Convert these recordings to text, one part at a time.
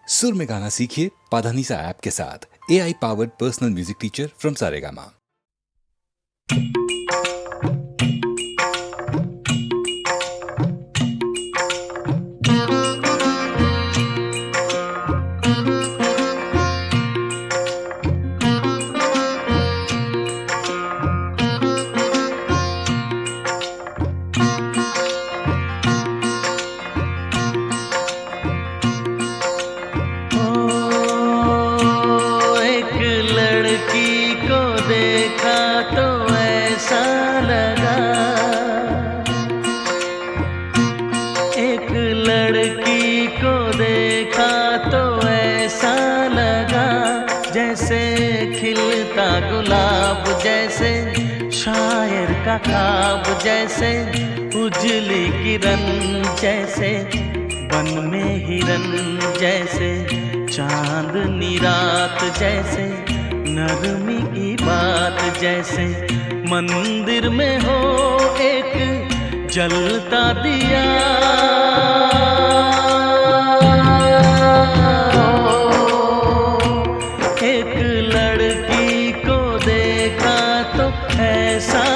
सुर में गाना सीखिए पाधानीसा ऐप के साथ। AI powered personal music teacher from Saregama. ख्वाब जैसे उजली किरण जैसे बन में हिरन जैसे चांदनी रात जैसे नरमी की बात जैसे मंदिर में हो एक जलता दिया एक लड़की को देखा तो ऐसा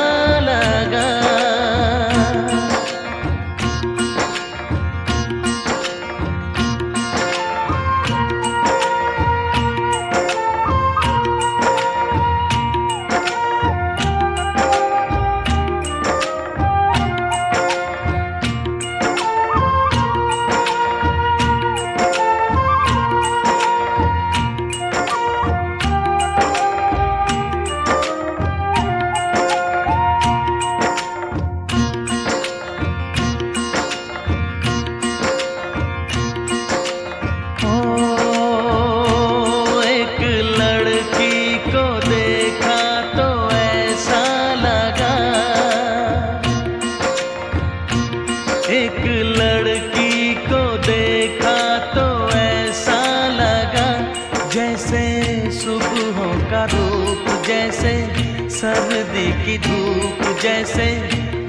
सर्दी की धूप जैसे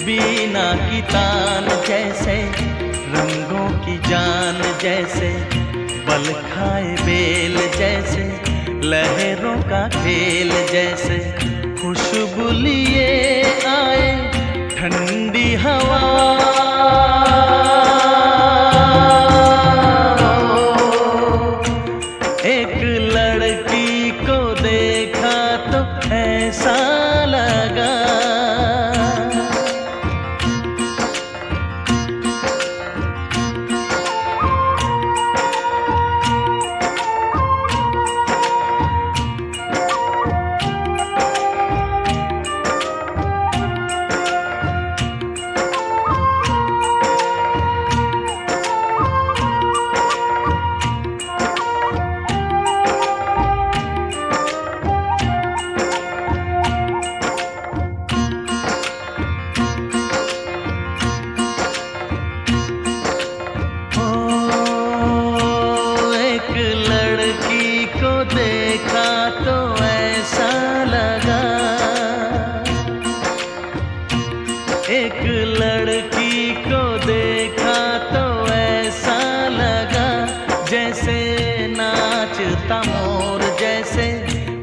बीना की तान जैसे रंगों की जान जैसे बल खाए बेल जैसे लहरों का खेल जैसे खुशबू लिए आए ठंडी हवा एक लड़की को देखा तो ऐसा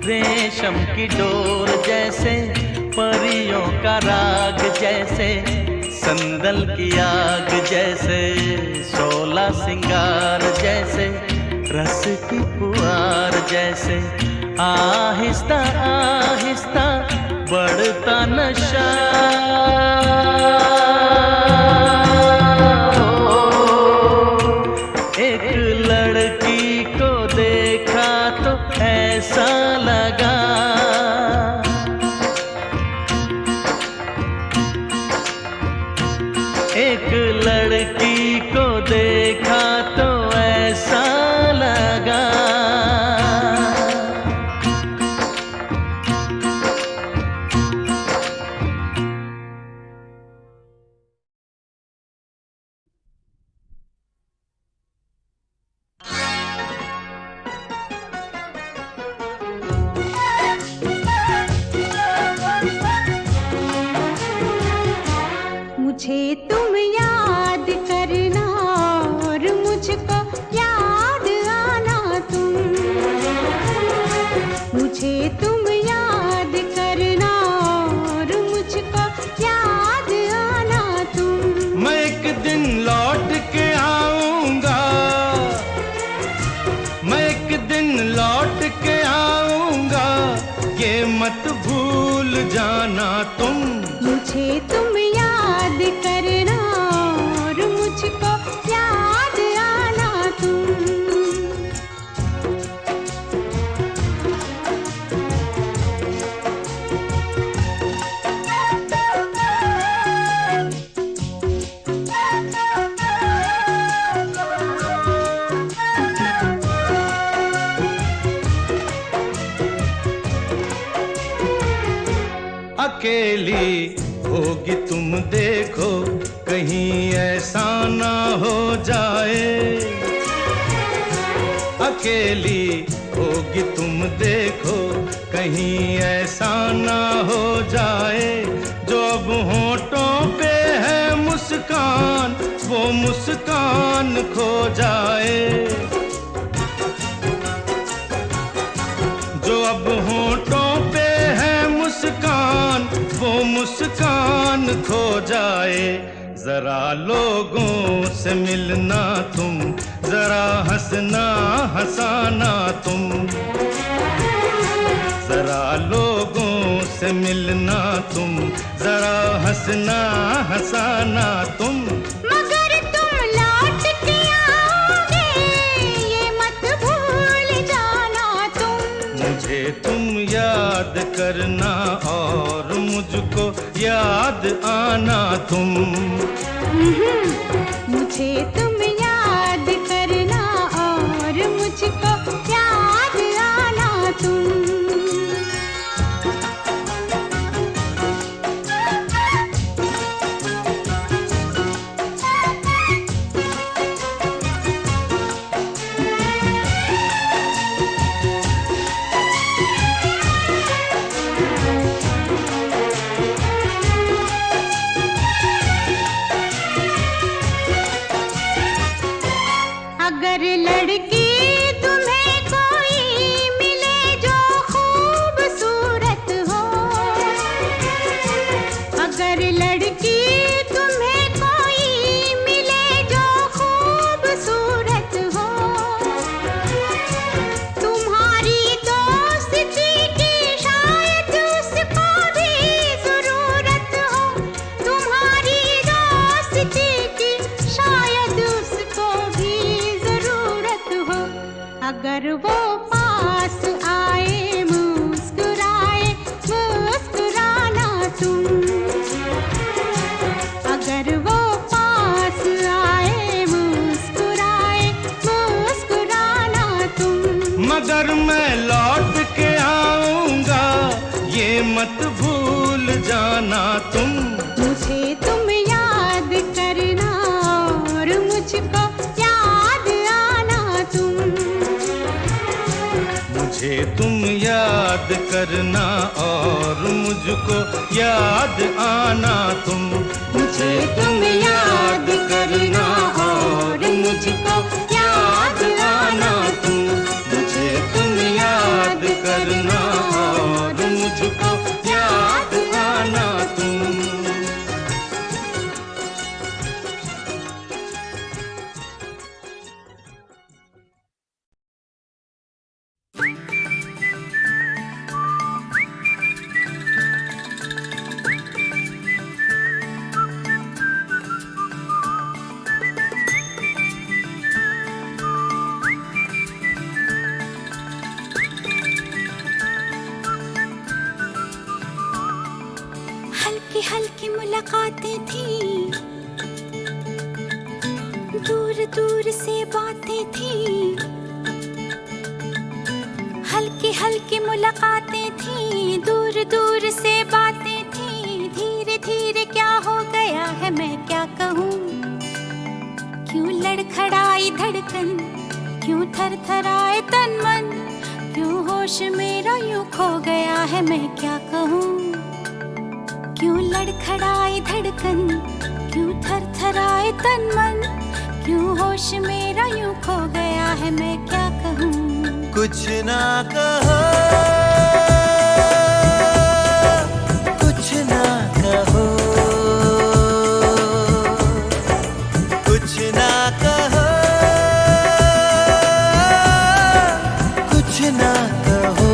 रेशम की डोर जैसे परियों का राग जैसे संदल की आग जैसे सोला सिंगार जैसे रस की पुआर जैसे आहिस्ता आहिस्ता बढ़ता नशा एक लड़की को देखा तो ऐसा लगा एक लड़की को देखा तो ऐसा लगा मत भूल जाना तुम। मुझे तुम याद करना और मुझको याद आना तुम। अकेली होगी तुम देखो, कहीं ऐसा ना हो जाए। अकेली होगी तुम देखो, कहीं ऐसा ना हो जाए। जो अब होठों पे है मुस्कान, वो मुस्कान खो जाए। जो अब होठों पे है मुस्कान, वो मुस्कान खो जाए। जरा लोगों से मिलना तुम, जरा हंसना हंसाना तुम। जरा लोगों से मिलना तुम, जरा हंसना हंसाना तुम। मगर तुम लौट के आओगे, ये मत भूल जाना तुम। मुझे तुम याद करना और मुझको याद आना तुम। मुझे तुम याद करना और मुझको याद आना तुम। अगर लड़की तुम्हें कोई मिले जो खूबसूरत हो, अगर लड़की तुम्हें कोई मिले जो खूबसूरत हो, तुम्हारी दोस्ती की शायद उसको भी जरूरत हो। तुम्हारी दोस्ती की शायद उसको भी जरूरत हो। अगर वो पास आए मुस्कुराए मुस्कुराना तुम। अगर वो पास आए मुस्कुराए मुस्कुराना तुम। मगर मैं लौट के आऊंगा, ये मत भूल जाना तुम। मुझे तुम याद करना और मुझको याद आना तुम। मुझे तुम याद करना और मुझको याद आना तुम। मुझे तुम याद करना और मुझको याद आना तुम। मुझे तुम याद करना और मुझको याद आना तुम। हल्की हल्की मुलाकातें थी, दूर दूर से बातें थी। हल्की हल्की मुलाकातें थी, दूर दूर से बातें थी। धीरे धीरे क्या हो गया है मैं क्या कहूँ। क्यों लड़खड़ाई धड़कन, क्यों थरथराए तन मन। क्यों होश मेरा यूं खो गया है मैं क्या कहूँ। क्यों लड़खड़ाई धड़कन, क्यों थरथराए तन मन। क्यों होश मेरा यूं खो गया है मैं क्या कहूँ। कुछ ना कहो, कुछ ना कहो, कुछ ना कहो, कुछ ना कहो।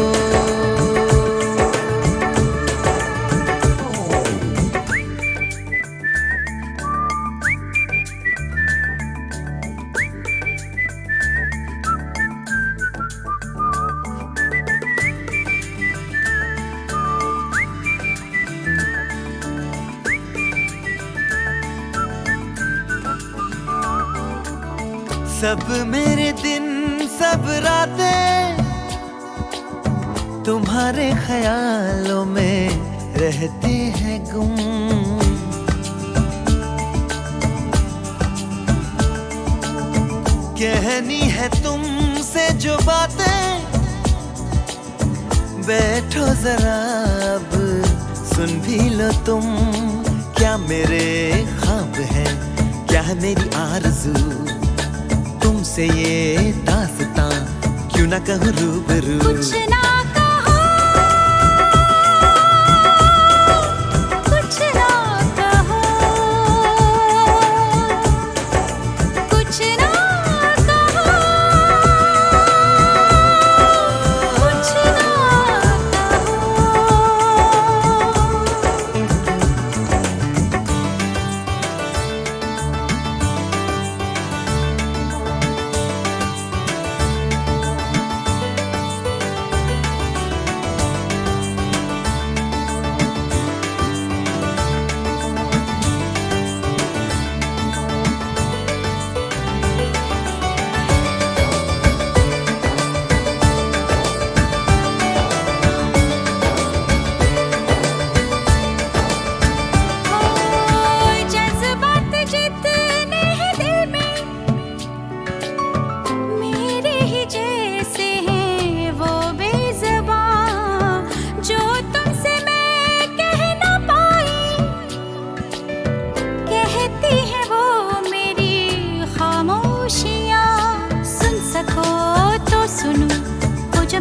सब मेरे दिन सब रातें तुम्हारे ख्यालों में रहते हैं गुम। कहनी है तुमसे जो बातें, बैठो जरा अब सुन भी लो तुम। क्या मेरे ख्वाब है, क्या है मेरी आरज़ू, तुमसे ये दास्तां क्यों ना कहूँ रूबरू। कुछ ना कहो, कुछ ना कहो, कुछ ना कहो, कुछ ना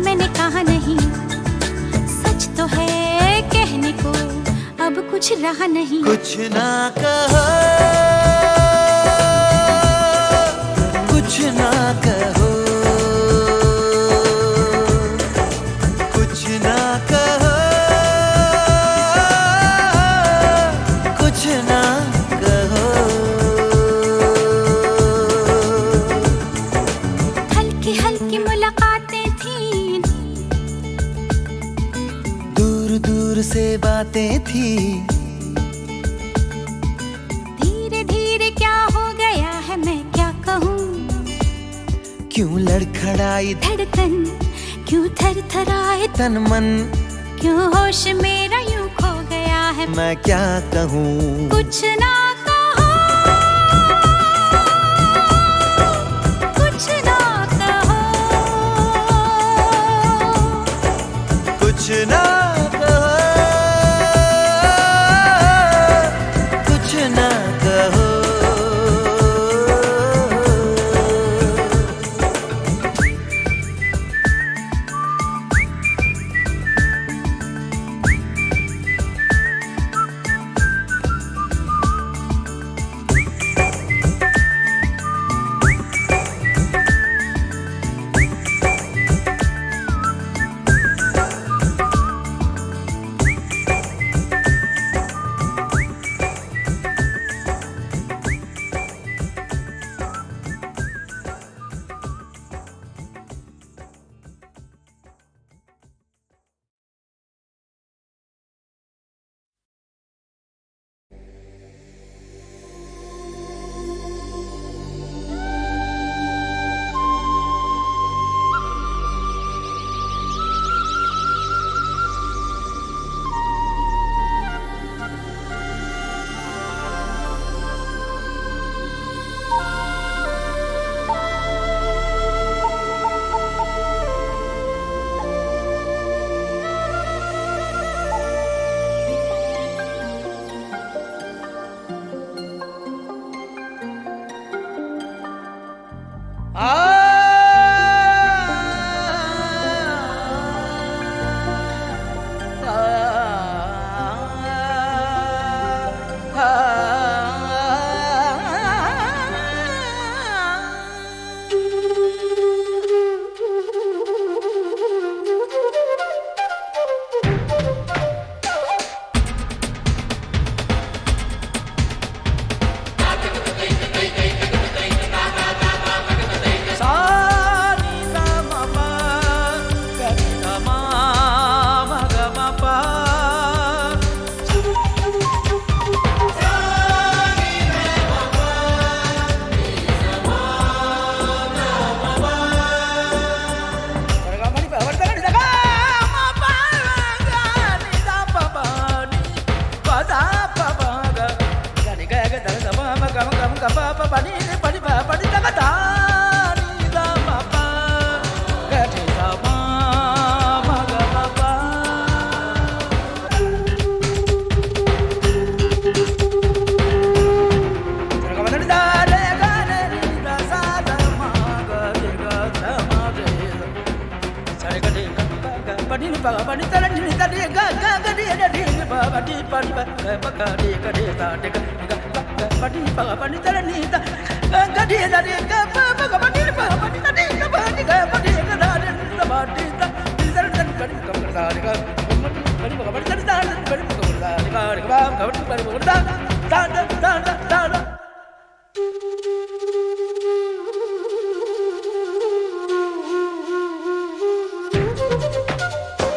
मैंने कहा नहीं, सच तो है कहने को अब कुछ रहा नहीं। कुछ ना कहो, कुछ ना कहो, कुछ ना कहो, कुछ ना कहो। हल्की हल्की मुलाकातें थी, दूर दूर से बातें थी, धीरे धीरे क्या हो गया है मैं क्या कहूँ। क्यों लड़खड़ाई धड़कन, क्यों थरथराए तन मन, क्यों होश मेरा यूं खो गया है। मैं क्या कहूँ। कुछ ना कहो, कुछ ना कहो, कुछ ना कहो, कुछ ना कहो।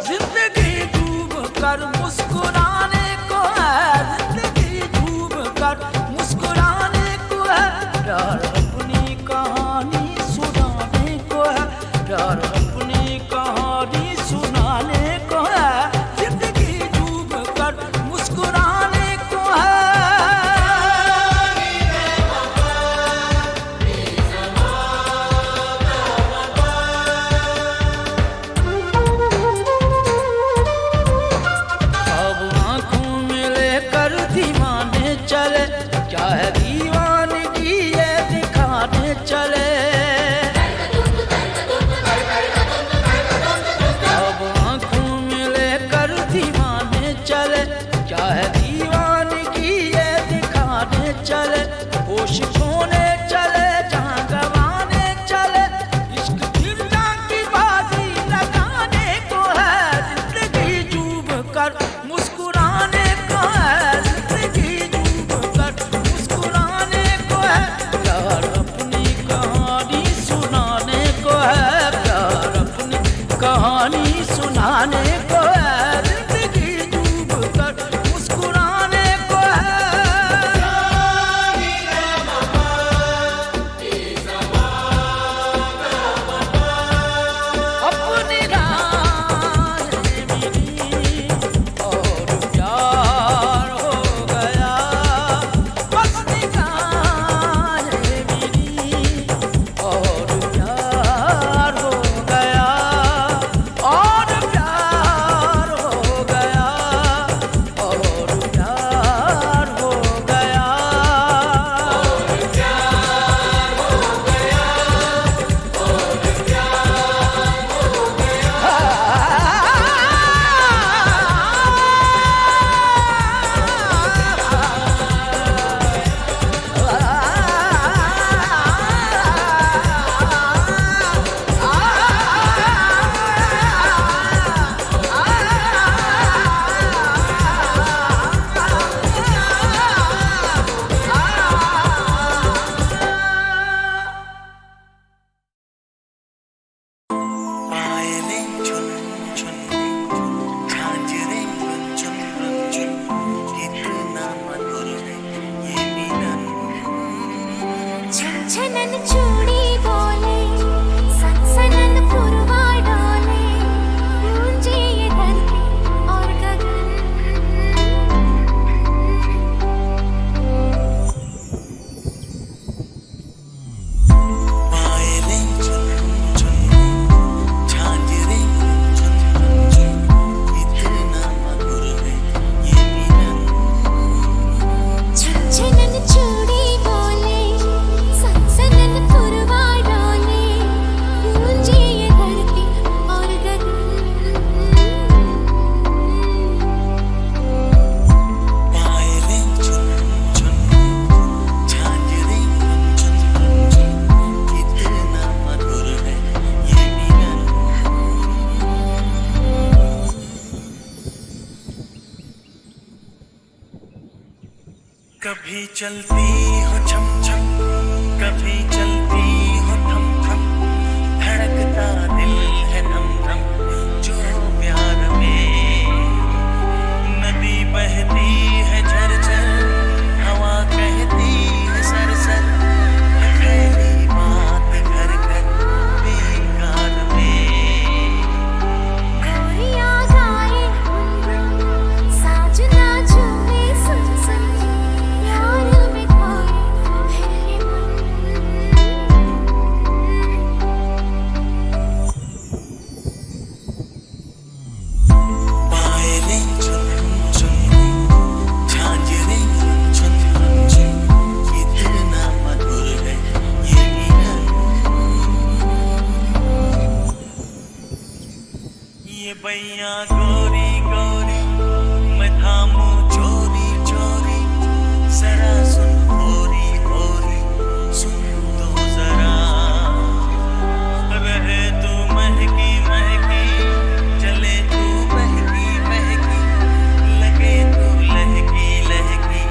जिंदगी डूब कर मुस्कुराने को है, जिंदगी डूब कर मुस्कुराने को है, प्यार अपनी कहानी सुनाने को है, प्यार अपनी कहानी सुनाने को है, जिंदगी डूब कर मुस्कुराने को है। अब आंखों में लेकर दीवाने चले, क्या है दीवानगी ये दिखाने चले। अब आंखों में लेकर दीवाने चले, क्या है दीवानगी ये दिखाने चले। होश खोने चले जहाँ गवाने चले, इश्क फिरना की बाजी लगाने को है, जिंदगी डूब कर मुस्कुराने को है, जिंदगी डूब कर मुस्कुराने को है, प्यार अपनी कहानी सुनाने को है, प्यार अपनी कहानी सुनाने को है, जिंदगी डूब कर मुस्कुराने को है। अपनी राहें मिली और प्यार हो गया, बस निगाहें मिली और प्यार हो गया, और प्यार हो गया, और प्यार हो गया। पायलें चुन चुन झांझरें चुन चुन, कितना मधुर है ये मिलन। छनछनन चूड़ी बोले, सनसनन पुरवा डोले, गूंजे ये धरती और गगन। पायलें चुन चुन झांझरें चुन चुन, कितना मधुर है ये मिलन। छनछनन चूड़ी बोले, सनसनन पुरवा डोले, गूंजे ये धरती और गगन। पायलें चुन चुन झांझरें चुन चुन, कितना मधुर है ये मिलन। कभी चलती हो छम छम, कभी चलती हो थम थम, धड़कता दिल है धम धम जो प्यार में। नदी बहती है झरझर, हवा कहती है सरसर, है फैली बात घर घर बेकार में। कोरिया गाए साजना झूमे सुन सुन, प्यार में खोए फिर ये मन। ये बैया गोरी गोरी मैं थामू चोरी चोरी जरा सुन होरी होरी सुन तो जरा रहे तू महकी महकी चले तू महकी महकी लगे तू लहकी लहकी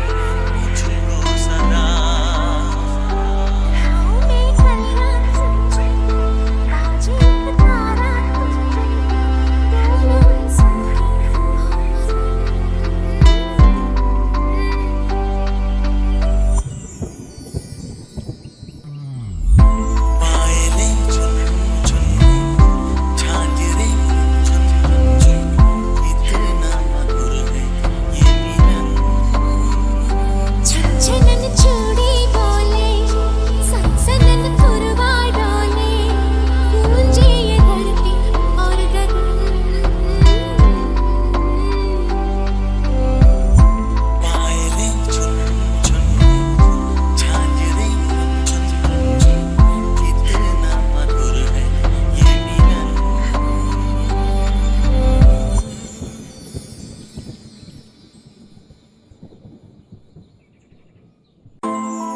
मुझको सदा छनन चूड़ी बोले सनसनन पुरवा डोले गूंजे ये धरती और गगन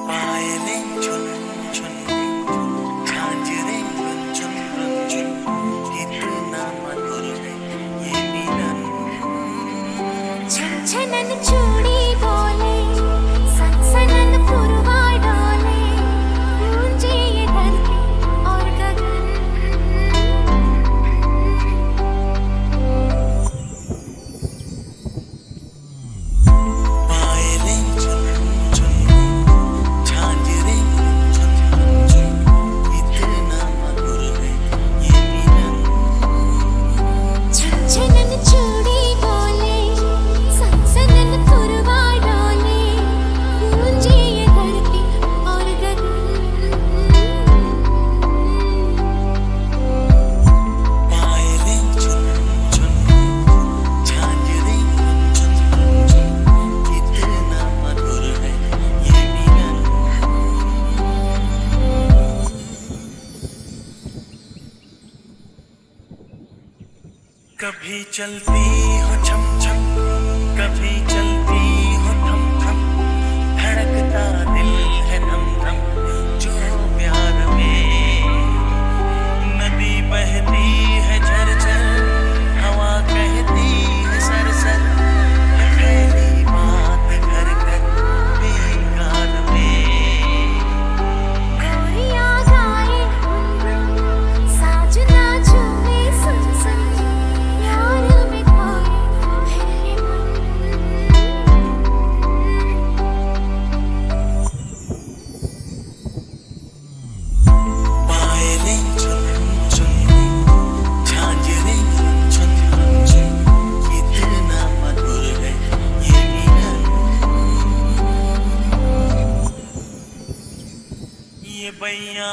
पायलें चुन चुन झांझरें चुन चुन इतना मधुर है ये मिलन छनन चूड़ी बोले सनसनन पुरवा डोले गूंजे ये धरती और गगन पायलें चुन चुन झांझरें चुन चुन इतना मधुर है ये मिलन कभी चलती हो छम छम कभी चलती हो थम थम धड़कता दिल है धम धम जो प्यार में नदी बहती है झरझर हवा कहती है सरसर है फैली बात घर घर बेकार में कोरिया गाए साजना झूमे सुन सुन प्यार में खोए मेरे मन पायलें चुन चुन झांझरें चुन चुन इतना मधुर है ये मिलन ये बैया